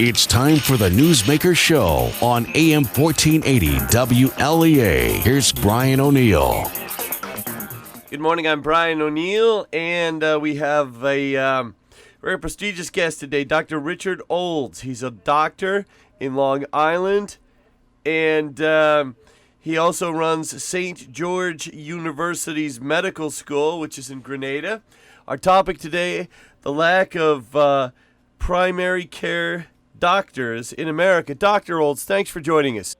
It's time for the Newsmaker Show on AM 1480 WLEA. Here's Brian O'Neill. Good morning, I'm Brian O'Neill, and we have a very prestigious guest today, Dr. Richard Olds. He's a doctor in Long Island, and he also runs St. George University's Medical School, which is in Grenada. Our topic today, the lack of primary care doctors in America. Dr. Olds, thanks for joining us.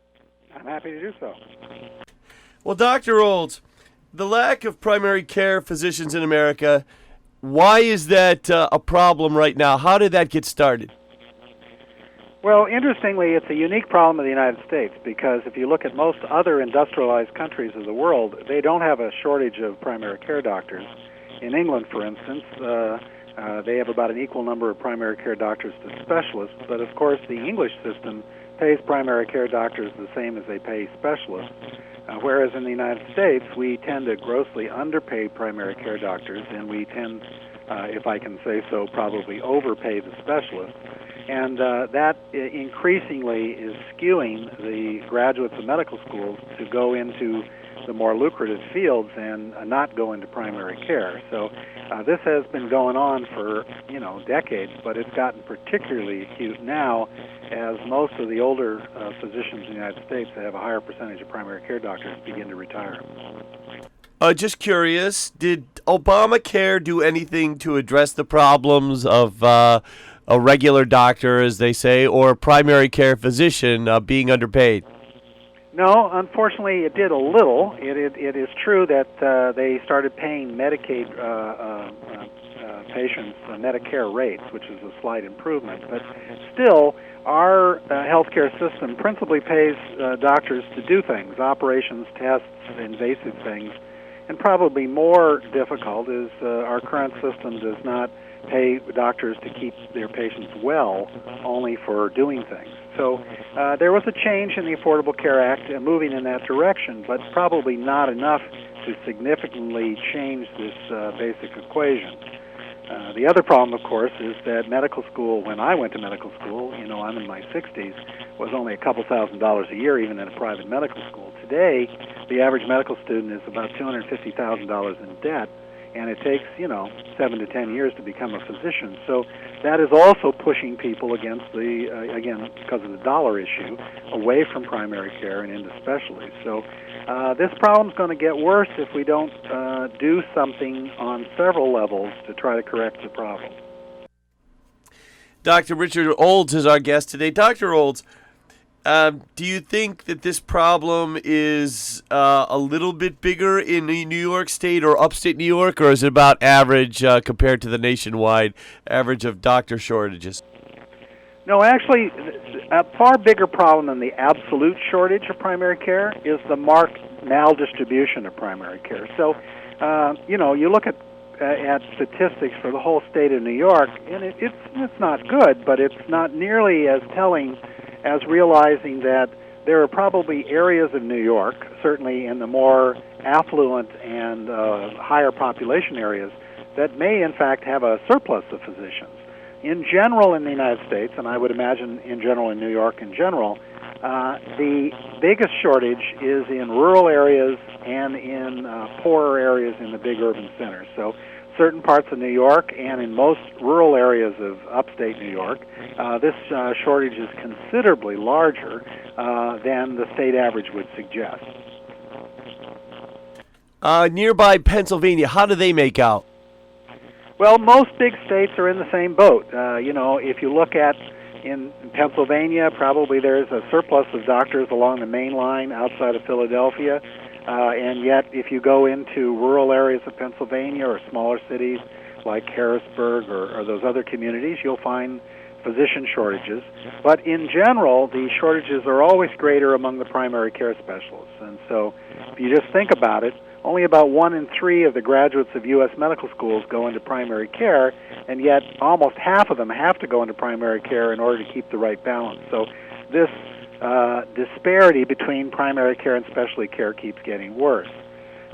I'm happy to do so. Well, Dr. Olds, the lack of primary care physicians in America, why is that a problem right now? How did that get started? Well, interestingly, it's a unique problem in the United States because if you look at most other industrialized countries of the world, they don't have a shortage of primary care doctors. In England, for instance, they have about an equal number of primary care doctors to specialists, but of course the English system pays primary care doctors the same as they pay specialists, whereas in the United States we tend to grossly underpay primary care doctors, and we tend, if I can say so, probably overpay the specialists. And that increasingly is skewing the graduates of medical schools to go into the more lucrative fields and not go into primary care. So this has been going on for, decades, but it's gotten particularly acute now as most of the older physicians in the United States that have a higher percentage of primary care doctors begin to retire. Just curious, did Obamacare do anything to address the problems of a regular doctor, as they say, or a primary care physician being underpaid? No, unfortunately, it did a little. It is true that they started paying Medicaid patients Medicare rates, which is a slight improvement. But still, our healthcare system principally pays doctors to do things, operations, tests, invasive things. And probably more difficult is our current system does not pay doctors to keep their patients well, only for doing things. So there was a change in the Affordable Care Act moving in that direction, but probably not enough to significantly change this basic equation. The other problem, of course, is that medical school, when I went to medical school, I'm in my 60s, was only a couple $1,000s a year, even in a private medical school. Today, the average medical student is about $250,000 in debt, and it takes, 7 to 10 years to become a physician. So that is also pushing people against again, because of the dollar issue, away from primary care and into specialties. So this problem's going to get worse if we don't do something on several levels to try to correct the problem. Dr. Richard Olds is our guest today. Dr. Olds, do you think that this problem is a little bit bigger in New York State or upstate New York, or is it about average compared to the nationwide average of doctor shortages? No, actually, a far bigger problem than the absolute shortage of primary care is the marked maldistribution of primary care. So, you look at statistics for the whole state of New York, and it's not good, but it's not nearly as telling as realizing that there are probably areas of New York, certainly in the more affluent and higher population areas, that may in fact have a surplus of physicians. In general in the United States, and I would imagine in general in New York in general, the biggest shortage is in rural areas and in poorer areas in the big urban centers. So certain parts of New York and in most rural areas of upstate New York, this shortage is considerably larger than the state average would suggest. Nearby Pennsylvania, how do they make out? Well, most big states are in the same boat. If you look at in Pennsylvania, probably there's a surplus of doctors along the main line outside of Philadelphia. And yet, if you go into rural areas of Pennsylvania or smaller cities like Harrisburg or those other communities, you'll find physician shortages. But in general, the shortages are always greater among the primary care specialists. And so if you just think about it, only about 1 in 3 of the graduates of U.S. medical schools go into primary care, and yet almost half of them have to go into primary care in order to keep the right balance. So this disparity between primary care and specialty care keeps getting worse.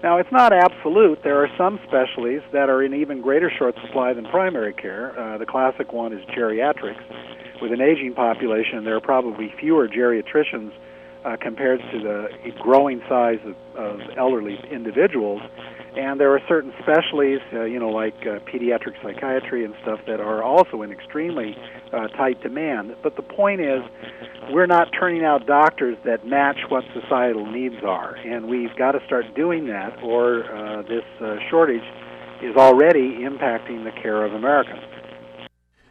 Now, it's not absolute. There are some specialties that are in even greater short supply than primary care. The classic one is geriatrics, with an aging population, there are probably fewer geriatricians compared to the growing size of elderly individuals. And there are certain specialties, like pediatric psychiatry and stuff that are also in extremely tight demand. But the point is, we're not turning out doctors that match what societal needs are. And we've got to start doing that, or this shortage is already impacting the care of Americans.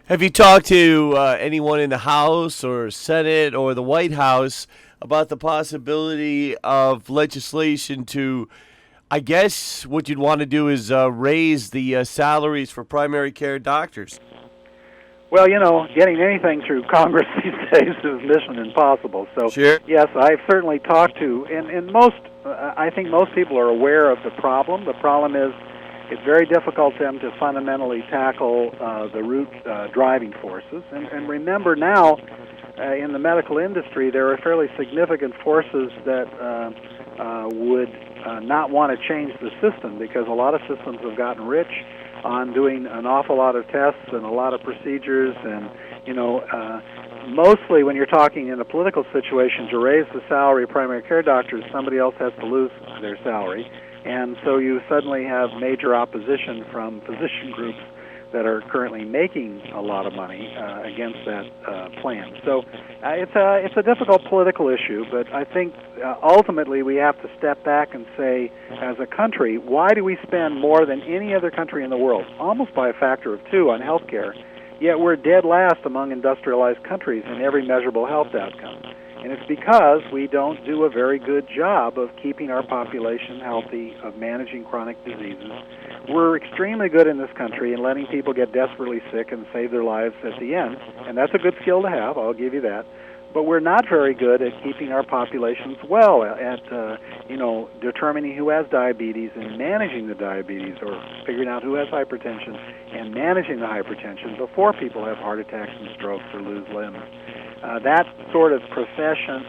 Have you talked to anyone in the House or Senate or the White House about the possibility of legislation to, I guess what you'd want to do is raise the salaries for primary care doctors? Well, getting anything through Congress these days is mission impossible. So, sure. Yes, I've certainly talked to, and I think most people are aware of the problem. The problem is it's very difficult for them to fundamentally tackle the root driving forces. And remember now, in the medical industry, there are fairly significant forces that would not want to change the system, because a lot of systems have gotten rich on doing an awful lot of tests and a lot of procedures, and mostly when you're talking in a political situation, to raise the salary of primary care doctors, somebody else has to lose their salary, and so you suddenly have major opposition from physician groups that are currently making a lot of money against that plan. So it's a difficult political issue, but I think ultimately we have to step back and say, as a country, why do we spend more than any other country in the world, almost by a factor of 2 on health care, yet we're dead last among industrialized countries in every measurable health outcome? And it's because we don't do a very good job of keeping our population healthy, of managing chronic diseases. We're extremely good in this country in letting people get desperately sick and save their lives at the end, and that's a good skill to have, I'll give you that. But we're not very good at keeping our populations well, at determining who has diabetes and managing the diabetes, or figuring out who has hypertension and managing the hypertension before people have heart attacks and strokes or lose limbs. That sort of prevention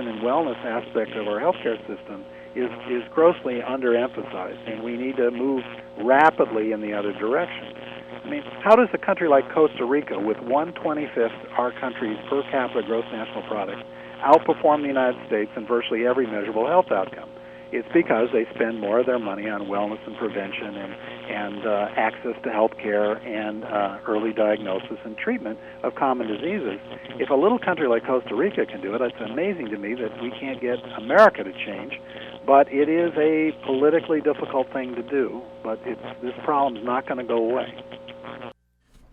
and wellness aspect of our healthcare system is grossly underemphasized, and we need to move rapidly in the other direction. I mean, how does a country like Costa Rica, with 1/25th our country's per capita gross national product, outperform the United States in virtually every measurable health outcome? It's because they spend more of their money on wellness and prevention and access to health care and early diagnosis and treatment of common diseases. If a little country like Costa Rica can do it, it's amazing to me that we can't get America to change. But it is a politically difficult thing to do, but this problem's not going to go away.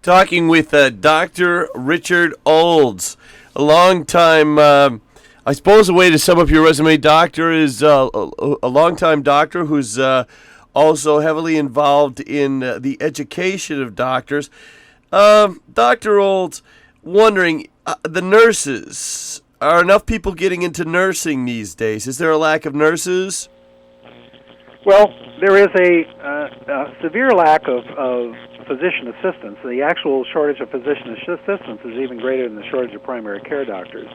Talking with Dr. Richard Olds, a long-time, I suppose a way to sum up your resume, doctor, is a long-time doctor who's also heavily involved in the education of doctors. Dr. Olds, wondering, the nurses, are enough people getting into nursing these days? Is there a lack of nurses? Well, there is a severe lack of physician assistants. The actual shortage of physician assistants is even greater than the shortage of primary care doctors.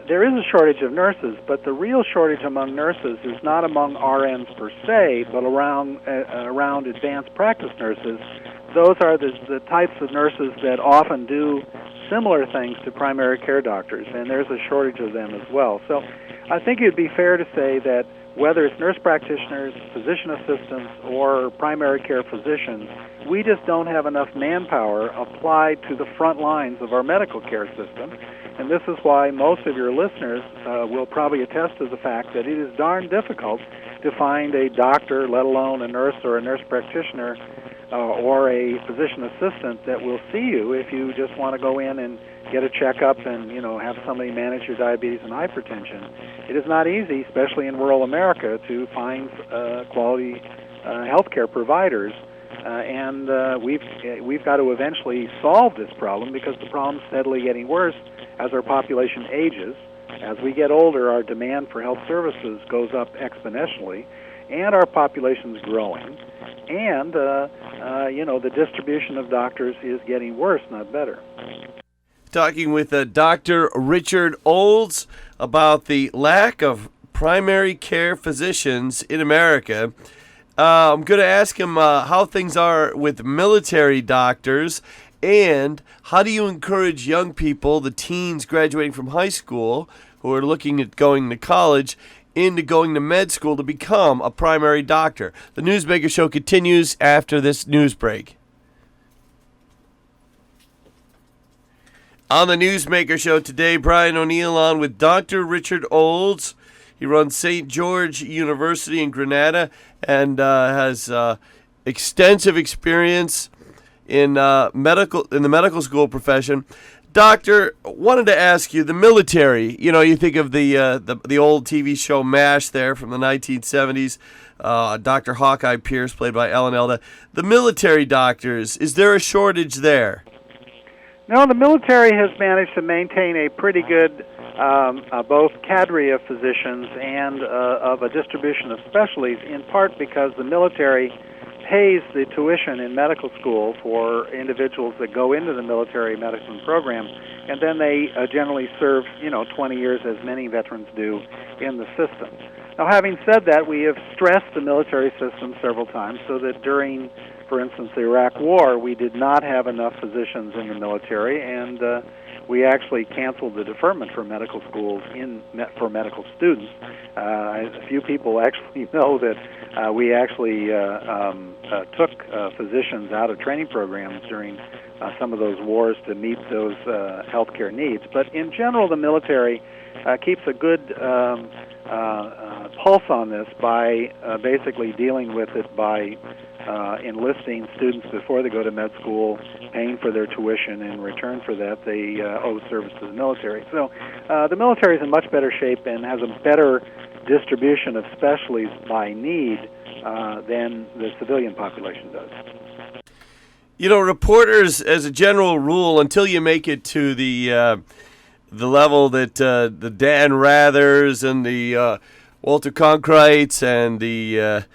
There is a shortage of nurses, but the real shortage among nurses is not among RNs per se, but around advanced practice nurses. Those are the types of nurses that often do similar things to primary care doctors, and there's a shortage of them as well. So I think it would be fair to say that whether it's nurse practitioners, physician assistants, or primary care physicians, we just don't have enough manpower applied to the front lines of our medical care system. And this is why most of your listeners will probably attest to the fact that it is darn difficult to find a doctor, let alone a nurse or a nurse practitioner, or a physician assistant that will see you if you just want to go in and get a checkup and, have somebody manage your diabetes and hypertension. It is not easy, especially in rural America, to find quality healthcare providers. And we've got to eventually solve this problem, because the problem's steadily getting worse as our population ages. As we get older, our demand for health services goes up exponentially, and our population's growing. And, the distribution of doctors is getting worse, not better. Talking with Dr. Richard Olds about the lack of primary care physicians in America. I'm going to ask him how things are with military doctors And how do you encourage young people, the teens graduating from high school who are looking at going to college, into going to med school to become a primary doctor? The Newsmaker Show continues after this news break. On the Newsmaker Show today, Brian O'Neill on with Dr. Richard Olds. He runs St. George University in Grenada and has extensive experience in the medical school profession. Doctor, wanted to ask you, the military, you think of the old TV show MASH there from the 1970s, Dr. Hawkeye Pierce, played by Ellen Elda. The military doctors, is there a shortage there? No, the military has managed to maintain a pretty good both cadre of physicians and of a distribution of specialties, in part because the military pays the tuition in medical school for individuals that go into the military medicine program, and then they generally serve, 20 years, as many veterans do in the system. Now, having said that, we have stressed the military system several times so that during, for instance, the Iraq War, we did not have enough physicians in the military, and we actually canceled the deferment for medical schools for medical students. A few people actually know that we actually took physicians out of training programs during some of those wars to meet those healthcare needs. But in general, the military keeps a good pulse on this by basically dealing with it by enlisting students before they go to med school, paying for their tuition. In return for that, they owe service to the military. So the military is in much better shape and has a better distribution of specialties by need than the civilian population does. Reporters, as a general rule, until you make it to the level that the Dan Rathers and the Walter Cronkite's and the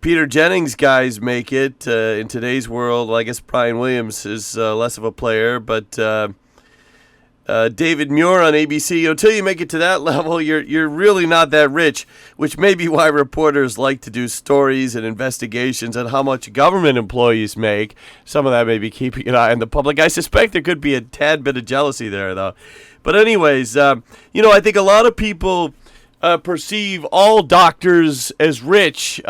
Peter Jennings guys make it in today's world. Well, I guess Brian Williams is less of a player, but David Muir on ABC, until you make it to that level, you're really not that rich, which may be why reporters like to do stories and investigations on how much government employees make. Some of that may be keeping an eye on the public. I suspect there could be a tad bit of jealousy there, though. But anyways, I think a lot of people perceive all doctors as rich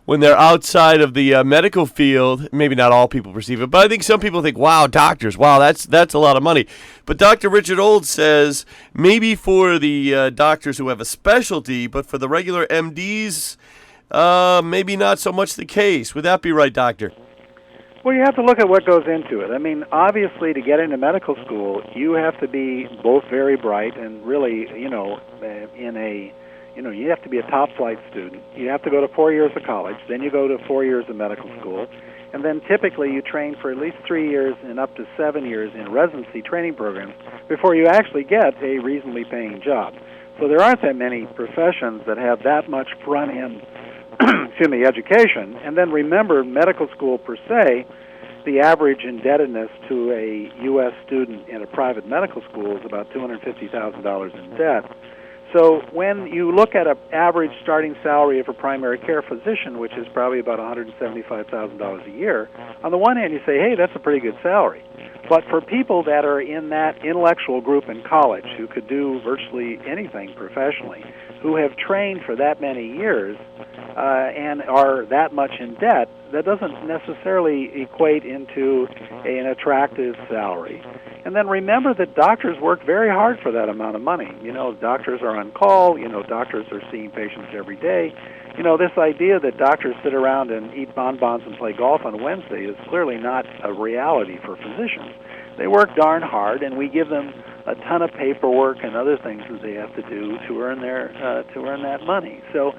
when they're outside of the medical field. Maybe not all people perceive it, but I think some people think, wow, doctors, wow, that's a lot of money. But Dr. Richard Olds says maybe for the doctors who have a specialty, but for the regular MDs, maybe not so much the case. Would that be right, Doctor? Well, you have to look at what goes into it. I mean, obviously, to get into medical school, you have to be both very bright and really, you have to be a top-flight student. You have to go to 4 years of college, then you go to 4 years of medical school, and then typically you train for at least 3 years and up to 7 years in residency training programs before you actually get a reasonably paying job. So there aren't that many professions that have that much front-end education. And then remember, medical school per se, the average indebtedness to a U.S. student in a private medical school is about $250,000 in debt. So when you look at an average starting salary of a primary care physician, which is probably about $175,000 a year, on the one hand you say, hey, that's a pretty good salary. But for people that are in that intellectual group in college who could do virtually anything professionally, who have trained for that many years and are that much in debt, that doesn't necessarily equate into an attractive salary. And then remember that doctors work very hard for that amount of money. Doctors are on call. Doctors are seeing patients every day. This idea that doctors sit around and eat bonbons and play golf on Wednesday is clearly not a reality for physicians. They work darn hard, and we give them a ton of paperwork and other things that they have to do to earn that money. So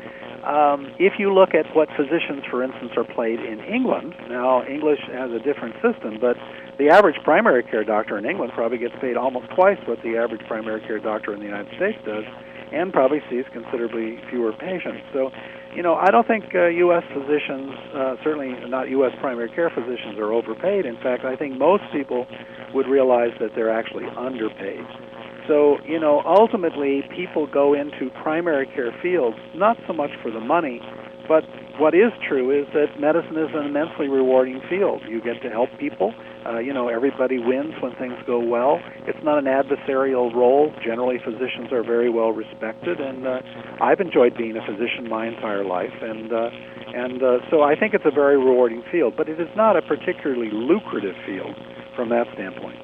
if you look at what physicians, for instance, are paid in England, now English has a different system, but the average primary care doctor in England probably gets paid almost twice what the average primary care doctor in the United States does, and probably sees considerably fewer patients. So, I don't think U.S. physicians, certainly not U.S. primary care physicians, are overpaid. In fact, I think most people would realize that they're actually underpaid. So, ultimately, people go into primary care fields not so much for the money, but what is true is that medicine is an immensely rewarding field. You get to help people. Everybody wins when things go well. It's not an adversarial role. Generally, physicians are very well respected, and I've enjoyed being a physician my entire life, and so I think it's a very rewarding field, but it is not a particularly lucrative field from that standpoint.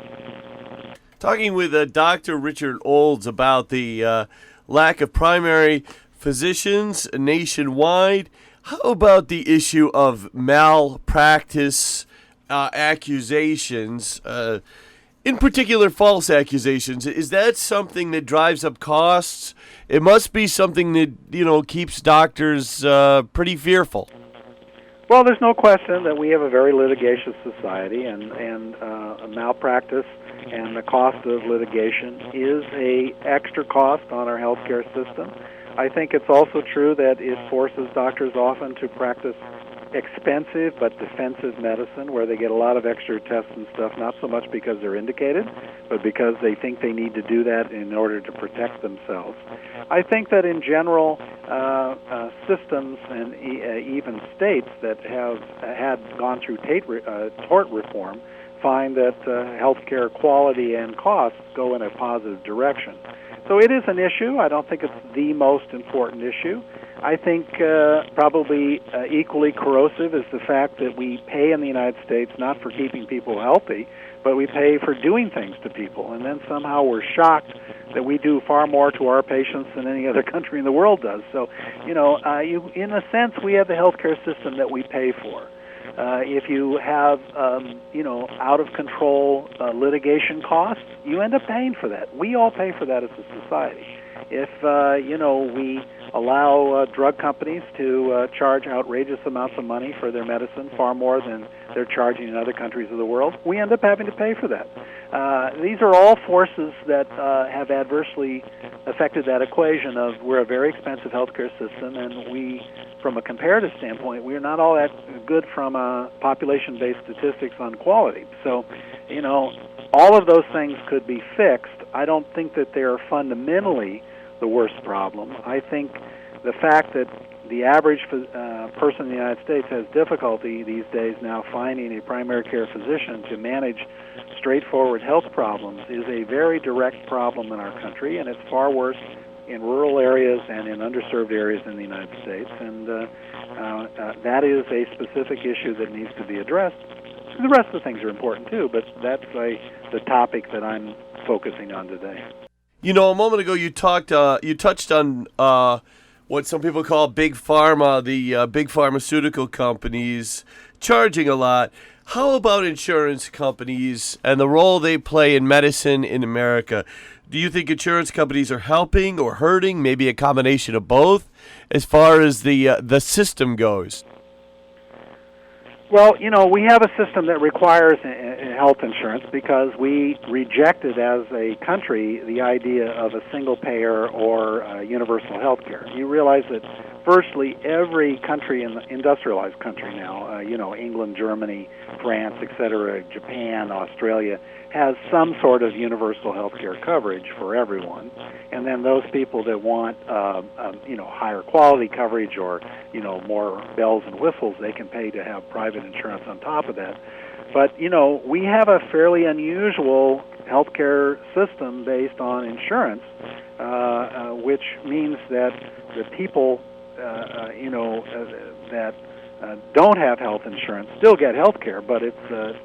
Talking with Dr. Richard Olds about the lack of primary physicians nationwide, how about the issue of malpractice accusations, in particular false accusations? Is that something that drives up costs? It must be something that, keeps doctors pretty fearful. Well, there's no question that we have a very litigious society, and malpractice and the cost of litigation is a extra cost on our healthcare system. I think it's also true that it forces doctors often to practice expensive but defensive medicine, where they get a lot of extra tests and stuff, not so much because they're indicated, but because they think they need to do that in order to protect themselves. I think that in general, systems and even states that have gone through tort reform find that healthcare quality and costs go in a positive direction. So it is an issue. I don't think it's the most important issue. I think probably equally corrosive is the fact that we pay in the United States not for keeping people healthy, but we pay for doing things to people, and then somehow we're shocked that we do far more to our patients than any other country in the world does. So, in a sense, we have the healthcare system that we pay for. If you have, out-of-control litigation costs, you end up paying for that. We all pay for that as a society. If, we allow drug companies to charge outrageous amounts of money for their medicine, far more than they're charging in other countries of the world, we end up having to pay for that. These are all forces that have adversely affected that equation of we're a very expensive healthcare system, and we, from a comparative standpoint, we're not all that good from population-based statistics on quality. So, all of those things could be fixed. I don't think that they're fundamentally the worst problem. I think the fact that the average person in the United States has difficulty these days now finding a primary care physician to manage straightforward health problems is a very direct problem in our country, and it's far worse in rural areas and in underserved areas in the United States, and that is a specific issue that needs to be addressed. The rest of the things are important too, but that's the topic that I'm focusing on today. A moment ago you touched on what some people call big pharma, the big pharmaceutical companies charging a lot. How about insurance companies and the role they play in medicine in America? Do you think insurance companies are helping or hurting, maybe a combination of both, as far as the system goes? Well, we have a system that requires health insurance because we rejected as a country the idea of a single payer or universal health care. You realize that virtually every country, in the industrialized country now, England, Germany, France, etc., Japan, Australia, has some sort of universal health care coverage for everyone. And then those people that want, higher quality coverage or, more bells and whistles, they can pay to have private insurance on top of that. But, we have a fairly unusual healthcare system based on insurance, which means that the people, that don't have health insurance still get health care, but it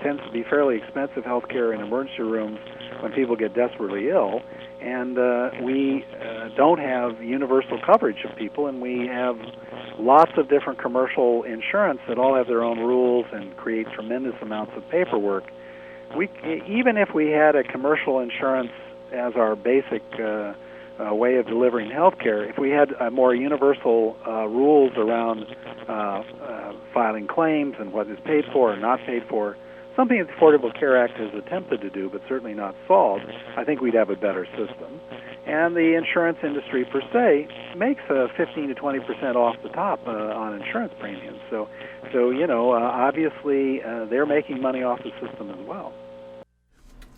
tends to be fairly expensive health care in emergency rooms when people get desperately ill. And we don't have universal coverage of people, and we have lots of different commercial insurance that all have their own rules and create tremendous amounts of paperwork. Even if we had a commercial insurance as our basic way of delivering health care, if we had more universal rules around filing claims and what is paid for and not paid for, something that the Affordable Care Act has attempted to do but certainly not solved, I think we'd have a better system. And the insurance industry per se makes 15 to 20% off the top on insurance premiums. So obviously they're making money off the system as well.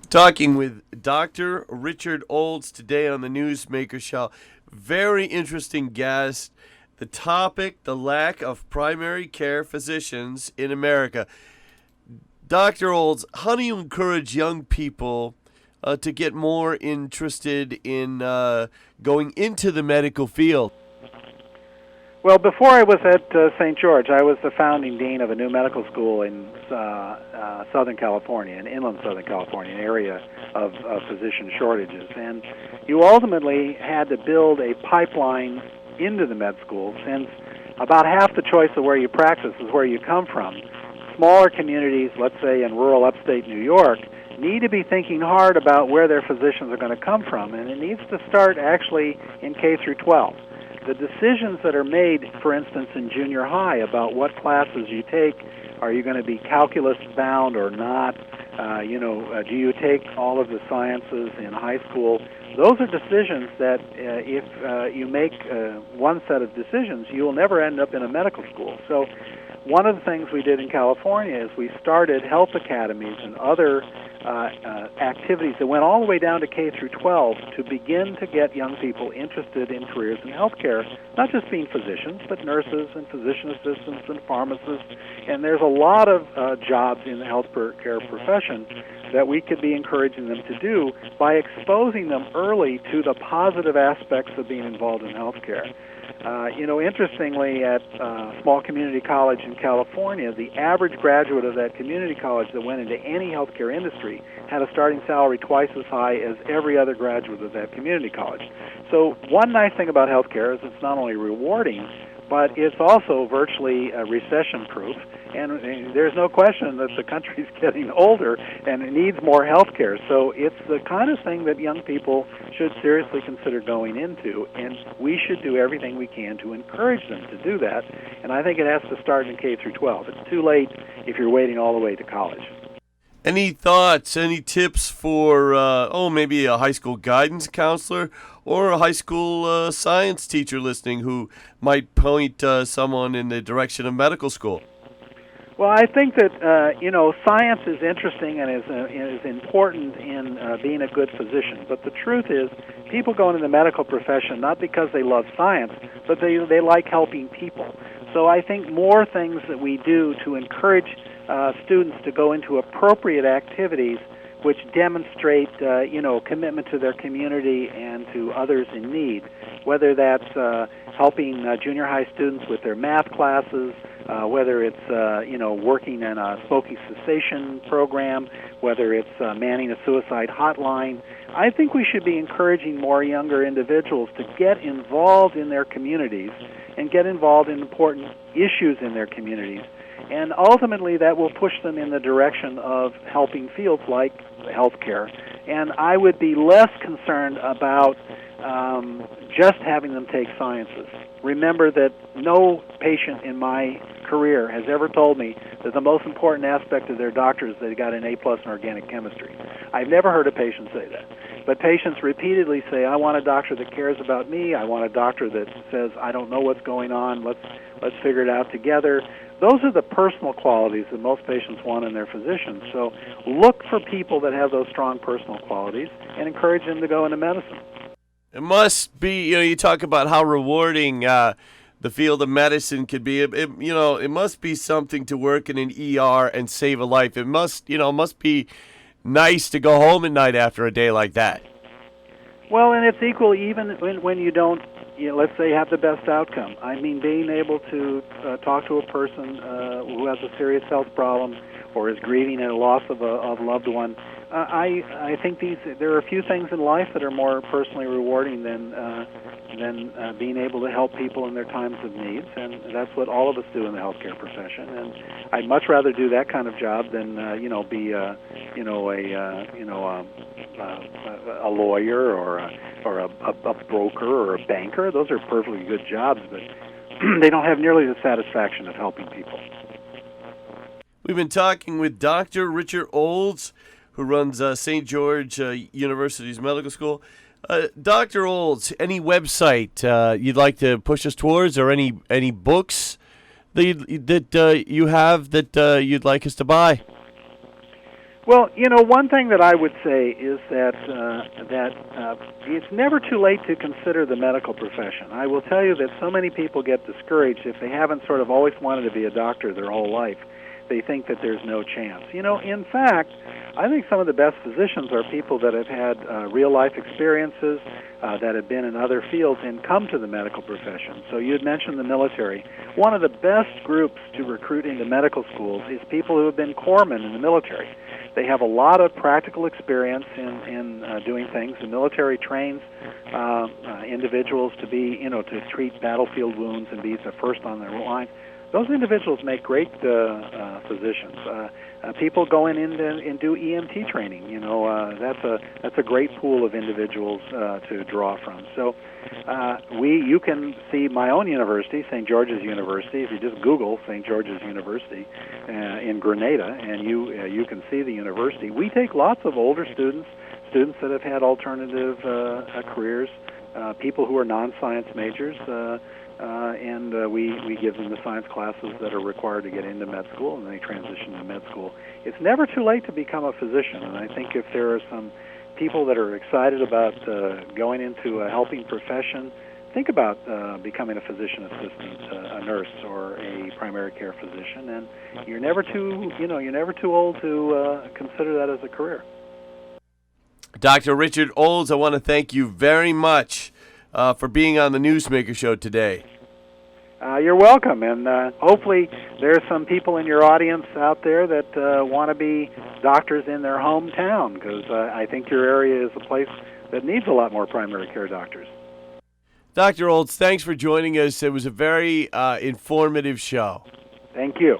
Talking with Dr. Richard Olds today on the Newsmaker Show. Very interesting guest. The topic, the lack of primary care physicians in America. Dr. Olds, how do you encourage young people to get more interested in going into the medical field? Well, before I was at St. George, I was the founding dean of a new medical school in Southern California, in inland Southern California, an area of physician shortages. And you ultimately had to build a pipeline into the med school, since about half the choice of where you practice is where you come from. Smaller communities, let's say in rural upstate New York, need to be thinking hard about where their physicians are going to come from, and it needs to start actually in K through 12. The decisions that are made, for instance, in junior high about what classes you take, are you going to be calculus bound or not? Do you take all of the sciences in high school? Those are decisions that if you make one set of decisions, you will never end up in a medical school. So one of the things we did in California is we started health academies and other activities that went all the way down to K through 12 to begin to get young people interested in careers in healthcare, not just being physicians, but nurses and physician assistants and pharmacists. And there's a lot of jobs in the healthcare profession that we could be encouraging them to do by exposing them early to the positive aspects of being involved in healthcare. Interestingly, at small community college in California, the average graduate of that community college that went into any healthcare industry had a starting salary twice as high as every other graduate of that community college. So one nice thing about healthcare is it's not only rewarding, but it's also virtually recession-proof. And there's no question that the country's getting older and it needs more health care. So it's the kind of thing that young people should seriously consider going into, and we should do everything we can to encourage them to do that. And I think it has to start in K through 12. It's too late if you're waiting all the way to college. Any thoughts, any tips for, maybe a high school guidance counselor or a high school science teacher listening who might point someone in the direction of medical school? Well, I think that, science is interesting and is important in being a good physician. But the truth is, people go into the medical profession not because they love science, but they like helping people. So I think more things that we do to encourage students to go into appropriate activities which demonstrate, commitment to their community and to others in need, whether that's helping junior high students with their math classes, whether it's, working in a smoking cessation program, whether it's manning a suicide hotline. I think we should be encouraging more younger individuals to get involved in their communities and get involved in important issues in their communities. And ultimately, that will push them in the direction of helping fields like healthcare. And I would be less concerned about just having them take sciences. Remember that no patient in my career has ever told me that the most important aspect of their doctor is they got an A+ in organic chemistry. I've never heard a patient say that. But patients repeatedly say, I want a doctor that cares about me. I want a doctor that says, I don't know what's going on. Let's figure it out together. Those are the personal qualities that most patients want in their physicians. So look for people that have those strong personal qualities and encourage them to go into medicine. It must be, you talk about how rewarding the field of medicine could be. It must be something to work in an ER and save a life. It must be nice to go home at night after a day like that. Well, and it's equal even when you don't, let's say, have the best outcome. I mean, being able to talk to a person who has a serious health problem or is grieving a loss of a loved one. I think there are a few things in life that are more personally rewarding than being able to help people in their times of needs, and that's what all of us do in the healthcare profession. And I'd much rather do that kind of job than be a lawyer or a broker or a banker. Those are perfectly good jobs, but they don't have nearly the satisfaction of helping people. We've been talking with Dr. Richard Olds, who runs St. George University's medical school. Dr. Olds, any website you'd like to push us towards, or any books that you have that you'd like us to buy? Well, one thing that I would say is that it's never too late to consider the medical profession. I will tell you that so many people get discouraged if they haven't sort of always wanted to be a doctor their whole life. they think that there's no chance. In fact, I think some of the best physicians are people that have had real-life experiences, that have been in other fields and come to the medical profession. So you had mentioned the military. One of the best groups to recruit into medical schools is people who have been corpsmen in the military. They have a lot of practical experience in doing things. The military trains individuals to be, to treat battlefield wounds and be the first on their line. Those individuals make great physicians. People go in and do EMT training. That's a great pool of individuals to draw from. So you can see my own university, St. George's University. If you just Google St. George's University in Grenada, and you can see the university. We take lots of older students that have had alternative careers, people who are non-science majors. And we give them the science classes that are required to get into med school, and they transition to med school. It's never too late to become a physician, and I think if there are some people that are excited about going into a helping profession, think about becoming a physician assistant, a nurse, or a primary care physician, and you're never too old to consider that as a career. Dr. Richard Olds, I want to thank you very much for being on the Newsmaker Show today. You're welcome, and hopefully there's some people in your audience out there that want to be doctors in their hometown, because I think your area is a place that needs a lot more primary care doctors. Dr. Olds, thanks for joining us. It was a very informative show. Thank you.